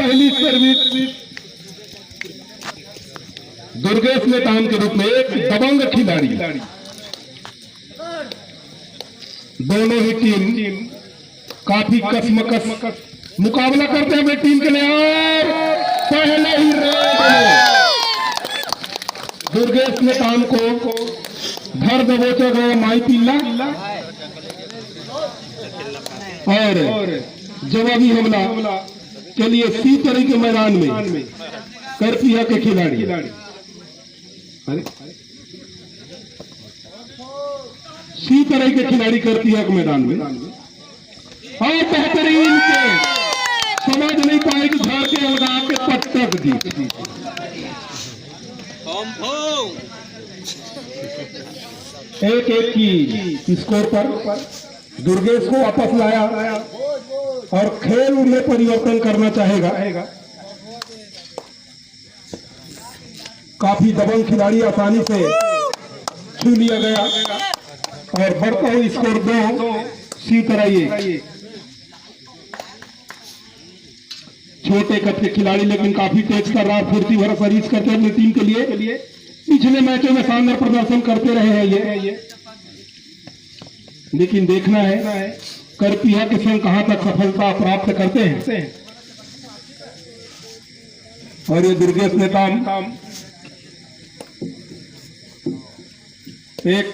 पहली सर्विस दुर्गेश नेतान के रूप में एक दबंग खिलाड़ी। दोनों ही टीम काफी कसमकस मुकाबला करते हैं अपनी टीम के लिए। और पहले ही दुर्गेश नेतान को धर दबोचा गया माई पिल्ला और जवाबी हमला के लिए सी तरह के मैदान में करपिया के खिलाड़ी। सी तरह के खिलाड़ी करपिया के मैदान में और बेहतरीन के समझ नहीं पाए कि घर के लगा के पटक दी। एक एक की स्कोर पर दुर्गेश को वापस लाया और खेल में परिवर्तन करना चाहेगा। काफी दबंग खिलाड़ी आसानी से छू लिया गया और बढ़ता हुआ स्कोर 2 सी तरह। ये छोटे कद के खिलाड़ी लेकिन काफी तेज कर रहा, फुर्ती भरा सर्विस करते अपनी टीम के लिए। पिछले मैचों में शानदार प्रदर्शन करते रहे हैं ये, लेकिन देखना है करपिया के संग कहां तक सफलता प्राप्त करते हैं। और ये दुर्गेश नेतान एक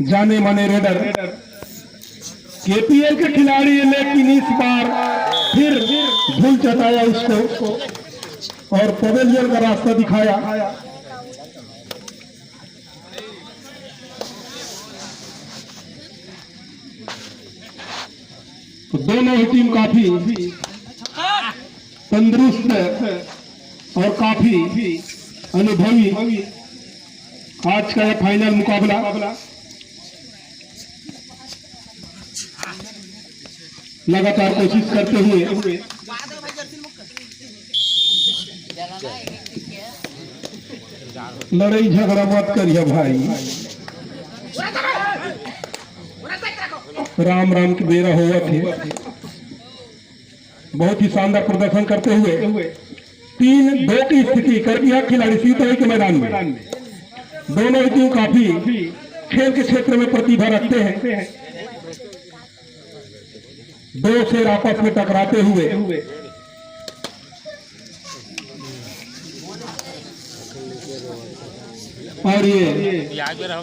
जाने माने रेडर केपीएल के खिलाड़ी, लेकिन इस बार फिर भूल चटाया उसको और पवेलियन का रास्ता दिखाया। तो दोनों ही टीम काफी तंदुरुस्त और काफी अनुभवी आज का यह फाइनल मुकाबला लगातार कोशिश करते हुए लड़ाई झगड़ा मत करिए भाई। राम राम की बेरा हुआ थे। बहुत ही शानदार प्रदर्शन करते हुए 3-2 की स्थिति करपिया खिलाड़ी सी तरह के मैदान में। दोनों ही टीम काफी खेल के क्षेत्र में प्रतिभा रखते हैं। 2 शेर आपस में टकराते हुए और ये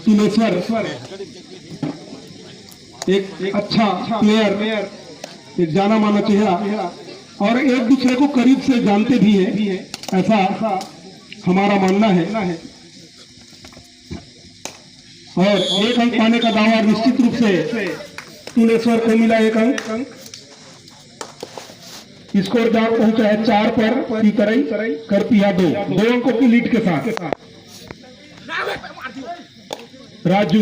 तिलेश्वर एक अच्छा प्लेयर, एक जाना माना चेहरा और एक दूसरे को करीब से जानते भी है, ऐसा हमारा मानना है। और 1 अंक पाने का दावा निश्चित रूप से तिलेश्वर को मिला। 1 अंक स्कोर जहां पहुंचा है 4 पर सीतरई करपिया 2 अंकों की लीड के साथ। राजू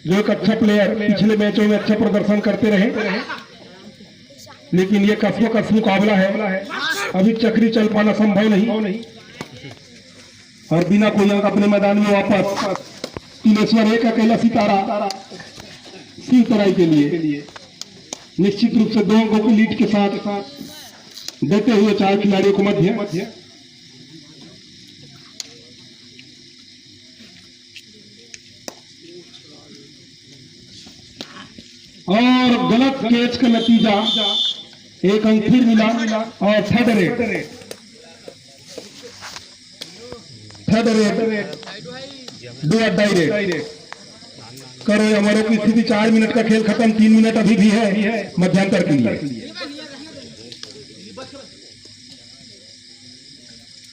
जो एक अच्छा प्लेयर, पिछले मैचों में अच्छा प्रदर्शन करते रहे, लेकिन ये कसमकस मुकाबला है, अभी चक्री चल पाना संभव नहीं। और बिना कोई अंक अपने मैदान में वापस तिलेश्वर एक अकेला सितारा सी तरह के लिए निश्चित रूप से 2 अंकों की लीड के साथ देते हुए 4 खिलाड़ियों को मध्य। और गलत कैच का नतीजा 1 अंक फिर मिला और थर्ड रेट डू और डायरेक्ट करो। अमरों की स्थिति 4 मिनट का खेल खत्म, 3 मिनट अभी भी है मध्यांतर के लिए।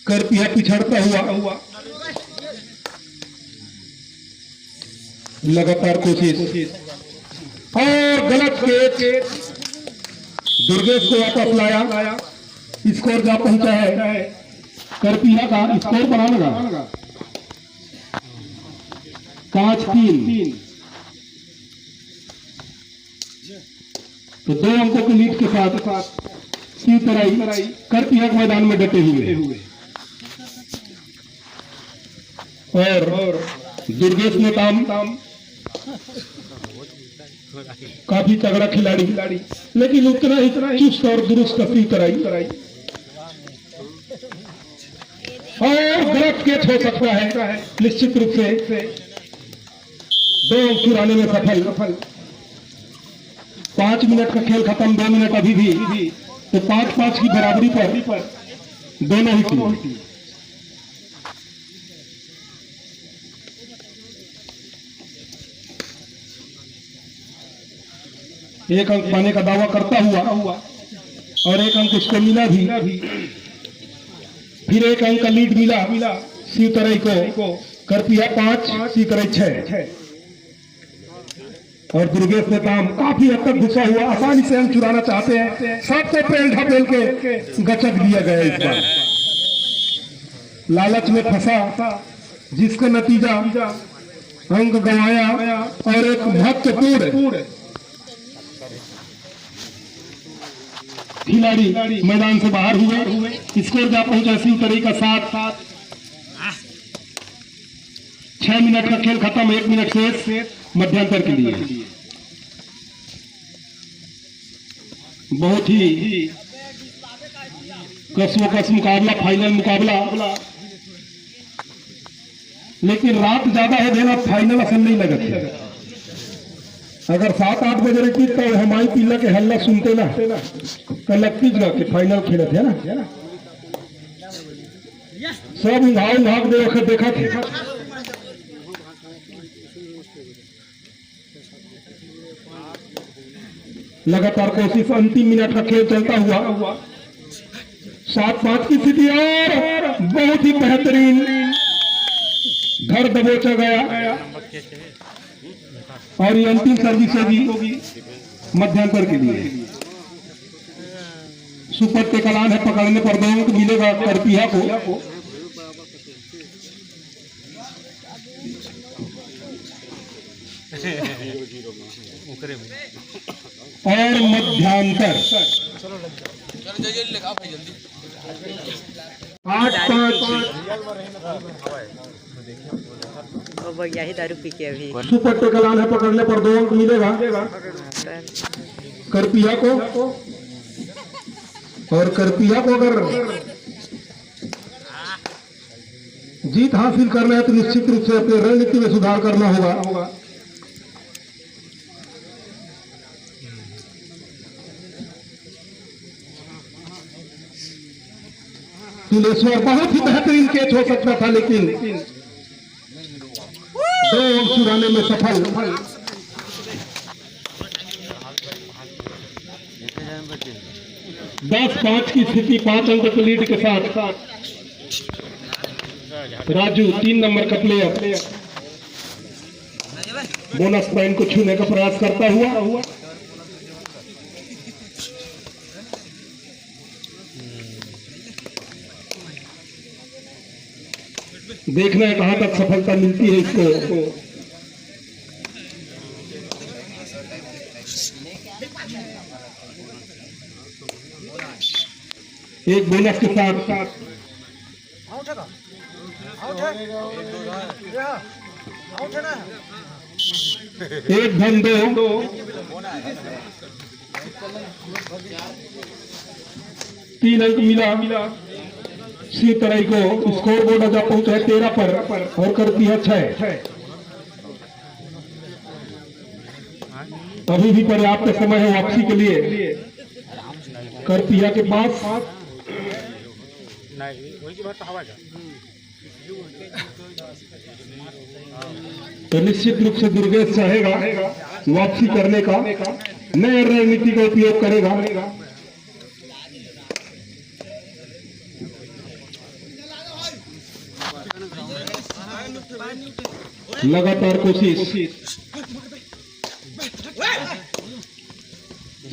करपिया पिछड़ता हुआ लगातार कोशिश और गलत कैच दुर्गेश को वापस लाया। स्कोर जहां पहुंचा है करपिया का स्कोर बना लगा 5-3। तो 2 अंकों की लीड के साथ सी तरह करपिया के मैदान में डटे हुए और दुर्गेश नेतान काफी तगड़ा खिलाड़ी, लेकिन उतना चुस्त और दुरुस्त सी तरह और गलत कैच हो सकता है, निश्चित रूप से 2 अंक चुराने में सफल। 5 मिनट का खेल खत्म, 2 मिनट अभी भी, तो 5-5 की बराबरी पर दोनों ही टीम। एक अंक पाने का दावा करता हुआ और 1 अंक उसको मिला भी। फिर 1 अंक का लीड मिला शिवतरई को। करपिया 5, शिवतरई 6 और दुर्गेश नेताम काफी हद तक घुसा हुआ, आसानी से अंक चुराना चाहते हैं। सबसे पेल ढपेल के गचक दिया गया इस बार। लालच में फंसा, जिसका नतीजा अंक गंवाया और एक महत्वपूर्ण खिलाड़ी मैदान से बाहर हुए। स्कोर जा पहुंचा शिवतरई का 7। 6 मिनट का खेल खत्म, 1 मिनट शेष मध्यांतर के लिए। बहुत ही कस मुकाबला, फाइनल मुकाबला, लेकिन रात ज्यादा है देना, फाइनल असल नहीं लगा। अगर 7-8 बजे रहती तो हमारी पीला के हल्ला सुनते ना तो लगती ना कि फाइनल खेलत है ना। सब उंघाव देखा थे। लगातार कोशिश, अंतिम मिनट का खेल चलता हुआ 7-5 की स्थिति और बहुत ही बेहतरीन घर दबोचा गया और ये अंतिम सर्विस होगी मध्यांतर के लिए। सुपर टेकलान है, पकड़ने पर 2 अंक मिलेगा करपिया को। और मध्यांतर 8-5 यही दारू पी के अभी। सुपर टेकलान है, पकड़ने पर 2 अंक मिलेगा करपिया को। और करपिया को अगर जीत हासिल करना है तो निश्चित रूप से अपनी रणनीति में सुधार करना होगा। तुलेश्वर बहुत ही बेहतरीन कैच हो सकता था, लेकिन 2 अंक चुराने में सफल। 10-5 की स्थिति, 5 अंक के लीड के साथ राजू 3 नंबर का प्लेयर बोनस पॉइंट को छूने का प्रयास करता हुआ। देखना है कहां तक सफलता मिलती है इसको। एक बोनस के साथ 1 धन 2 3 अंक मिला शिवतरई को। स्कोर बोर्ड जब पहुंचा है 13 पर और कर दिया 6। अभी भी पर्याप्त समय है वापसी के लिए करपिया के पास। तो निश्चित रूप से दुर्गेश चाहेगा वापसी करने का, नए रणनीति का उपयोग करेगा। लगातार कोशिश,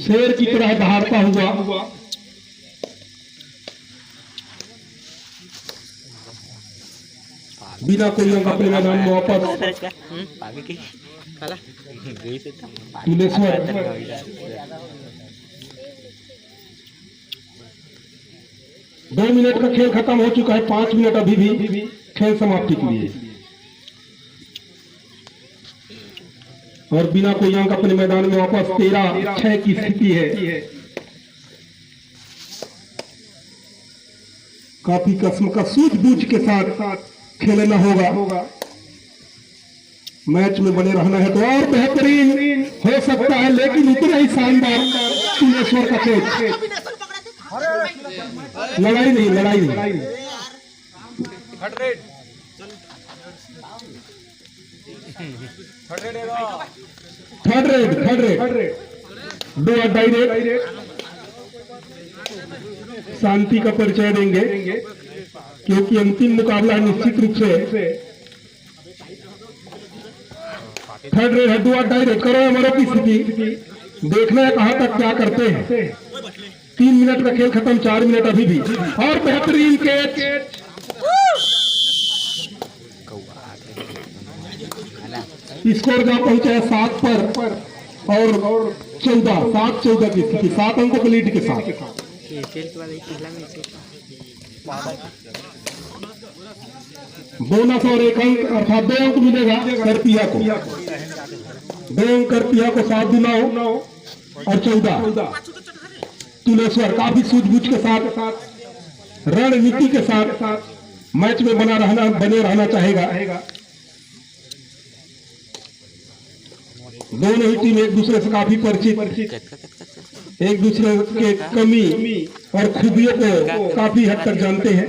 शेर की तरह दहाड़ता हुआ बिना कोई अंक अपने मैदान में वापस। तुलेश्वर 2 मिनट का खेल खत्म हो चुका है, 5 मिनट अभी भी खेल समाप्ति के लिए और बिना कोई अंक अपने मैदान में वापस 13-6 की स्थिति है। काफी किस्म का सूझबूझ के साथ खेलना होगा। मैच में बने रहना है तो और बेहतरीन हो सकता है, लेकिन उतना ही शानदार तुलेश्वर का कैच। लड़ाई नहीं। थर्ड रेड दो डायरेक्ट शांति का परिचय देंगे, क्योंकि अंतिम मुकाबला निश्चित रूप से थर्ड रेड है। दो डायरेक्ट करो हमारे की स्थिति देखना है कहां तक क्या करते हैं। 3 मिनट का खेल खत्म, 4 मिनट अभी भी। और बेहतरीन कैच, स्कोर जहां पहुंचा है 7 पर और 7-14 की स्थिति, 7 अंकों के लीड के साथ। बोनस और 1 अंक अर्थात 2 अंक मिलेगा करपिया को। 2 अंक करपिया को, 7 दूना और 14 तुलेश्वर काफी सूझबूझ के साथ रणनीति के साथ मैच में बने रहना चाहेगा। दोनों ही टीम एक दूसरे से काफी परिचित, एक दूसरे के कमी और खूबियों को काफी हद तक जानते हैं।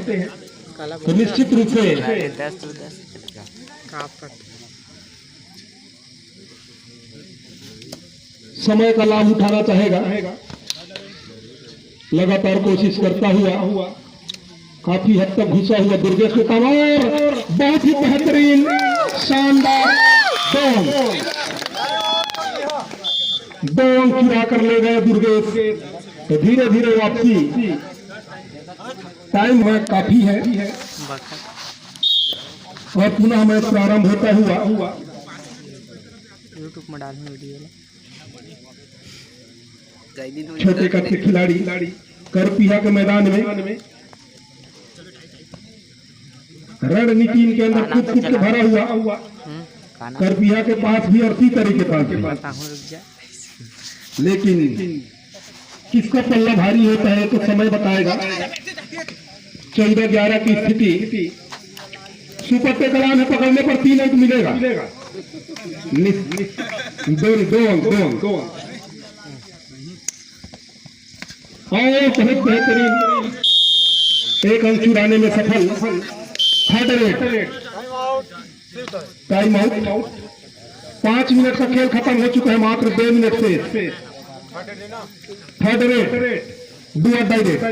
तो निश्चित रूप से समय का लाभ उठाना चाहेगा। लगातार कोशिश करता हुआ काफी हद तक घुसा हुआ दुर्गेश के तमाम बहुत ही बेहतरीन शानदार 2 अंक चुरा कर ले गए दुर्गेश। तो धीरे धीरे वापसी, टाइम है काफी है और पुनः मैच प्रारंभ होता हुआ यूट्यूब में डालने वीडियो छोटे कद के खिलाड़ी करपिया के मैदान में रणनीति इनके अंदर कूद के भरा हुआ। करपिया के पास भी और सीतरी के पास भी, लेकिन किसका पल्ला भारी होता है तो समय बताएगा। 14-11 की स्थिति, सुपट्टे कलान है, पकड़ने पर 3 अंक मिलेगा। 2 अंक और बहुत बेहतरीन 1 अंक चुराने में सफल। Third red time out. 5 minute का खेल खत्म हो चुका है, मात्र 2 मिनट से। थर्ड रेड 2 डायरेक्ट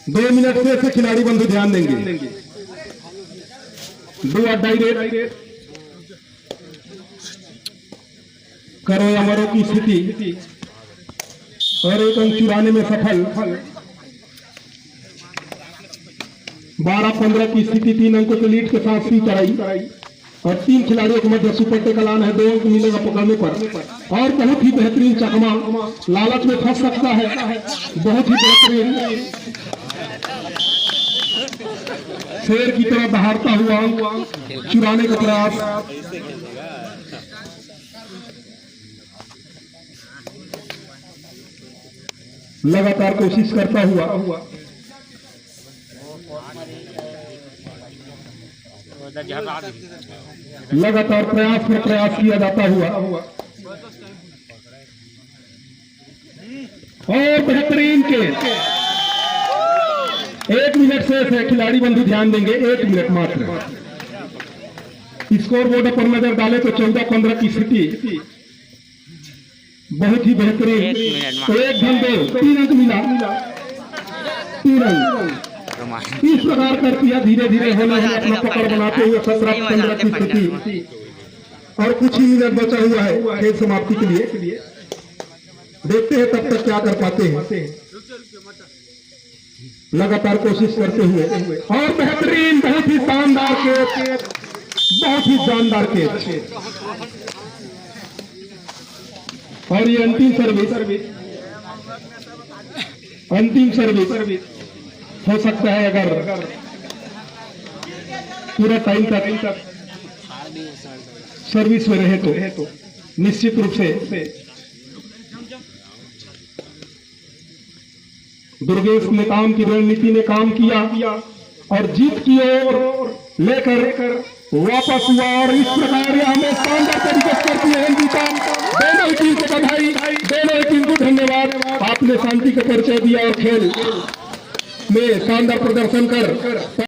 2 मिनट से खिलाड़ी बंधु ध्यान देंगे। 2 डायरेक्ट करो या मरो की स्थिति और 1 अंक चुराने में सफल। 12-15 की स्थिति, 3 अंकों के लीड के साथ सी चढ़ाई और 3 खिलाड़ियों के मध्य सुपट्टे का लान है। 2 अंक मिलेगा पकड़ने पर और बहुत ही बेहतरीन चकमा, लालच में फंस सकता है। बहुत ही बेहतरीन शेर की तरह दहाड़ता हुआ चुराने का प्रयास। लगातार कोशिश करता हुआ लगातार प्रयास किया जाता हुआ और बेहतरीन के 1 मिनट से खिलाड़ी बंधु ध्यान देंगे। 1 मिनट मात्र। स्कोर बोर्ड पर नजर डाले तो 14-15 की स्थिति, बहुत ही बेहतरीन। तो 1 घन 2 3 अंक मिला। 3 अंक इस प्रकार कर दिया। धीरे धीरे होने अपना पकड़ बनाते हुए 17-15 की स्थिति और कुछ ही मिनट बचा हुआ है खेल समाप्ति के लिए। देखते हैं तब तक क्या कर पाते हैं। लगातार कोशिश करते हुए और बेहतरीन, बहुत ही शानदार कैच, बहुत ही शानदार कैच। और ये अंतिम सर्विस हो सकता है अगर पूरा टाइम तक सर्विस में रहे तो निश्चित रूप से दुर्गेश नेताम की रणनीति ने काम किया और जीत की ओर लेकर वापस हुआ। और इस प्रकार हमें शानदार तरीके से करती है हिंदुस्तान। दोनों ही टीम को बधाई, दोनों ही टीम को धन्यवाद। आपने शांति का परिचय दिया और खेल में शानदार प्रदर्शन कर